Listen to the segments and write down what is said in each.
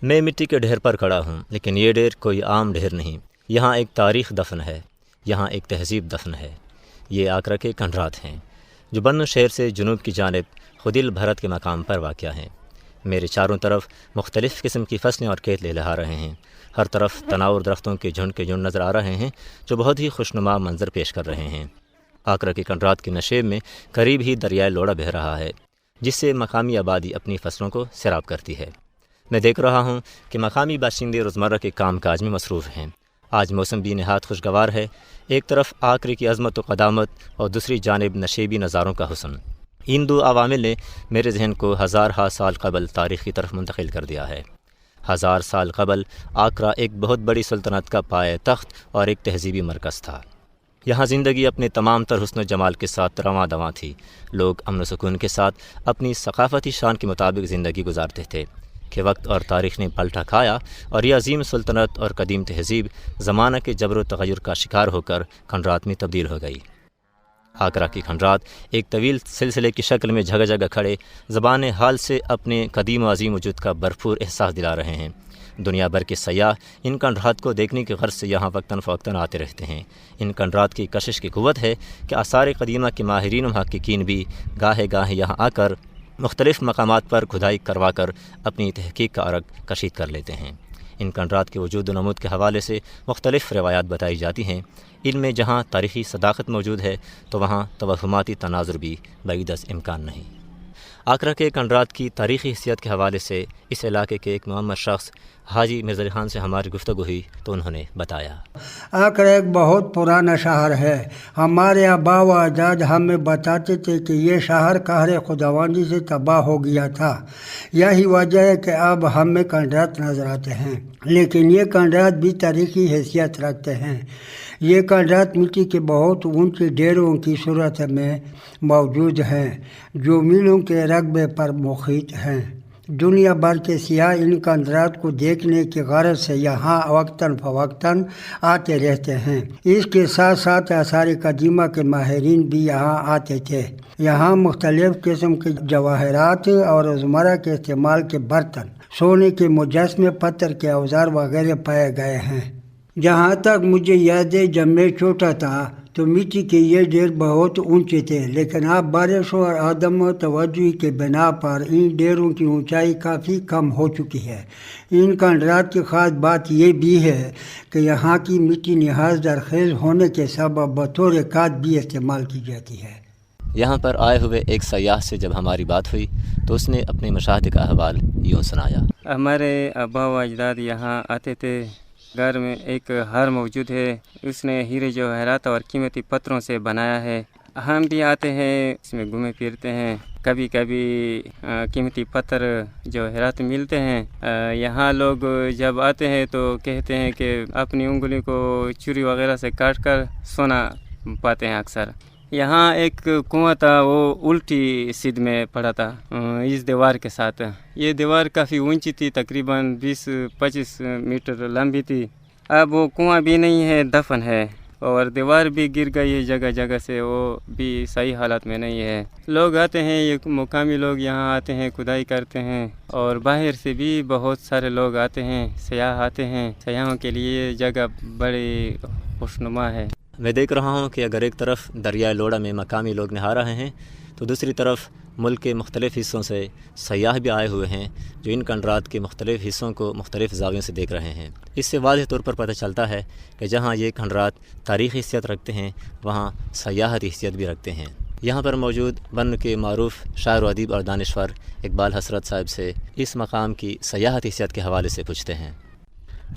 میں مٹی کے ڈھیر پر کھڑا ہوں، لیکن یہ ڈھیر کوئی عام ڈھیر نہیں۔ یہاں ایک تاریخ دفن ہے، یہاں ایک تہذیب دفن ہے۔ یہ آکرا کے کنڈرات ہیں جو بنو شہر سے جنوب کی جانب خدل بھرت کے مقام پر واقع ہیں۔ میرے چاروں طرف مختلف قسم کی فصلیں اور کھیت لہلہا رہے ہیں۔ ہر طرف تناور درختوں کے جھنڈ نظر آ رہے ہیں جو بہت ہی خوشنما منظر پیش کر رہے ہیں۔ آکرا کے کنڈرات کے نشیب میں قریب ہی دریائے لوڑا بہہ رہا ہے، جس سے مقامی آبادی اپنی فصلوں کو سیراب کرتی ہے۔ میں دیکھ رہا ہوں کہ مقامی باشندے روزمرہ کے کام کاج میں مصروف ہیں۔ آج موسم بھی نہایت خوشگوار ہے، ایک طرف آکرے کی عظمت و قدامت اور دوسری جانب نشیبی نظاروں کا حسن۔ ان دو عوامل نے میرے ذہن کو ہزارہا سال قبل تاریخ کی طرف منتقل کر دیا ہے۔ 1000 سال قبل آکرا ایک بہت بڑی سلطنت کا پائے تخت اور ایک تہذیبی مرکز تھا۔ یہاں زندگی اپنے تمام تر حسن و جمال کے ساتھ رواں دواں تھی۔ لوگ امن و سکون کے ساتھ اپنی ثقافتی شان کے مطابق زندگی گزارتے تھے کہ وقت اور تاریخ نے پلٹا کھایا اور یہ عظیم سلطنت اور قدیم تہذیب زمانہ کے جبر و تغیر کا شکار ہو کر کھنڈرات میں تبدیل ہو گئی۔ آکرا کی کھنڈرات ایک طویل سلسلے کی شکل میں جگہ جگہ کھڑے زبان حال سے اپنے قدیم و عظیم وجود کا بھرپور احساس دلا رہے ہیں۔ دنیا بھر کے سیاح ان کنڈرات کو دیکھنے کی غرض سے یہاں وقتاً فوقتاً آتے رہتے ہیں۔ ان کنڈرات کی کشش کی قوت ہے کہ آثار قدیمہ کے ماہرین و محققین بھی گاہے گاہے یہاں آ کر مختلف مقامات پر کھدائی کروا کر اپنی تحقیق کا عرق کشید کر لیتے ہیں۔ ان کنڈرات کے وجود و نمود کے حوالے سے مختلف روایات بتائی جاتی ہیں۔ ان میں جہاں تاریخی صداقت موجود ہے تو وہاں توہماتی تناظر بھی بعید از امکان نہیں۔ آکرا کے کنڈرات کی تاریخی حیثیت کے حوالے سے اس علاقے کے ایک معمر شخص حاجی مرزا علی خان سے ہماری گفتگو ہوئی تو انہوں نے بتایا، آکرا ایک بہت پرانا شہر ہے۔ ہمارے آبا و اجداد ہمیں بتاتے تھے کہ یہ شہر قہر خداوندی سے تباہ ہو گیا تھا۔ یہی وجہ ہے کہ اب ہمیں کنڈرات نظر آتے ہیں، لیکن یہ کنڈرات بھی تاریخی حیثیت رکھتے ہیں۔ یہ کنڈرات مٹی کے بہت اونچے ڈیروں کی صورت میں موجود ہیں جو میلوں کے رقبے پر محیط ہیں۔ دنیا بھر کے سیاح ان کنڈرات کو دیکھنے کی غرض سے یہاں وقتاً فوقتاً آتے رہتے ہیں۔ اس کے ساتھ ساتھ آثار قدیمہ کے ماہرین بھی یہاں آتے تھے۔ یہاں مختلف قسم کے جواہرات اور روزمرہ کے استعمال کے برتن، سونے کے مجسمے، پتھر کے اوزار وغیرہ پائے گئے ہیں۔ جہاں تک مجھے یاد ہے جب میں چھوٹا تھا تو مٹی کے یہ ڈھیر بہت اونچے تھے، لیکن اب بارشوں اور عدم توجہی کے بنا پر ان ڈھیروں کی اونچائی کافی کم ہو چکی ہے۔ ان کنڈرات کی خاص بات یہ بھی ہے کہ یہاں کی مٹی نہایت زرخیز ہونے کے سبب بطور کھاد بھی استعمال کی جاتی ہے۔ یہاں پر آئے ہوئے ایک سیاح سے جب ہماری بات ہوئی تو اس نے اپنے مشاہدے کا احوال یوں سنایا، ہمارے آبا و اجداد یہاں آتے تھے۔ گھر میں ایک ہار موجود ہے، اس نے ہیرے جواہرات اور قیمتی پتھروں سے بنایا ہے۔ ہم بھی آتے ہیں، اس میں گھومے پھرتے ہیں۔ کبھی کبھی قیمتی پتھر جواہرات ملتے ہیں۔ یہاں لوگ جب آتے ہیں تو کہتے ہیں کہ اپنی انگلی کو چوری وغیرہ سے کاٹ کر سونا پاتے ہیں اکثر۔ یہاں ایک کنواں تھا، وہ الٹی سیدھ میں پڑا تھا اس دیوار کے ساتھ۔ یہ دیوار کافی اونچی تھی، تقریباً 20-25 میٹر لمبی تھی۔ اب وہ کنواں بھی نہیں ہے، دفن ہے، اور دیوار بھی گر گئی ہے جگہ جگہ سے، وہ بھی صحیح حالت میں نہیں ہے۔ لوگ آتے ہیں، یہ مقامی لوگ یہاں آتے ہیں، کھدائی کرتے ہیں، اور باہر سے بھی بہت سارے لوگ آتے ہیں، سیاح آتے ہیں۔ سیاحوں کے لیے یہ جگہ بڑی خوشنما ہے۔ میں دیکھ رہا ہوں کہ اگر ایک طرف دریائے لوڑا میں مقامی لوگ نہا رہے ہیں تو دوسری طرف ملک کے مختلف حصوں سے سیاح بھی آئے ہوئے ہیں جو ان کنڈرات کے مختلف حصوں کو مختلف زاویوں سے دیکھ رہے ہیں۔ اس سے واضح طور پر پتہ چلتا ہے کہ جہاں یہ کنڈرات تاریخی حیثیت رکھتے ہیں وہاں سیاحتی حیثیت بھی رکھتے ہیں۔ یہاں پر موجود بن کے معروف شاعر و ادیب اور دانشور اقبال حسرت صاحب سے اس مقام کی سیاحتی حیثیت کے حوالے سے پوچھتے ہیں۔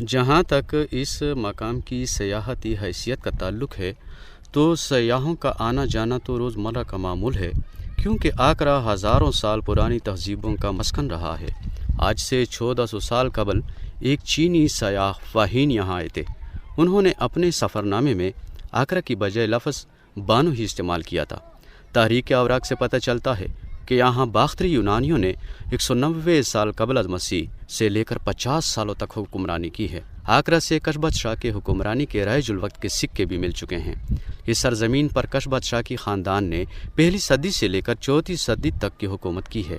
جہاں تک اس مقام کی سیاحتی حیثیت کا تعلق ہے تو سیاحوں کا آنا جانا تو روزمرہ کا معمول ہے، کیونکہ آکرا ہزاروں سال پرانی تہذیبوں کا مسکن رہا ہے۔ آج سے 1400 سال قبل ایک چینی سیاح فاہین یہاں آئے تھے۔ انہوں نے اپنے سفر نامے میں آکرا کی بجائے لفظ بانو ہی استعمال کیا تھا۔ تاریخ اوراق سے پتہ چلتا ہے کہ یہاں باختری یونانیوں نے 190 سال قبل از مسیح سے لے کر 50 سالوں تک حکمرانی کی ہے۔ آکرا سے کشبت شاہ کے حکمرانی کے رائج الوقت کے سکے بھی مل چکے ہیں۔ اس سرزمین پر کشبت شاہ کی خاندان نے پہلی صدی سے لے کر چوتھی صدی تک کی حکومت کی ہے۔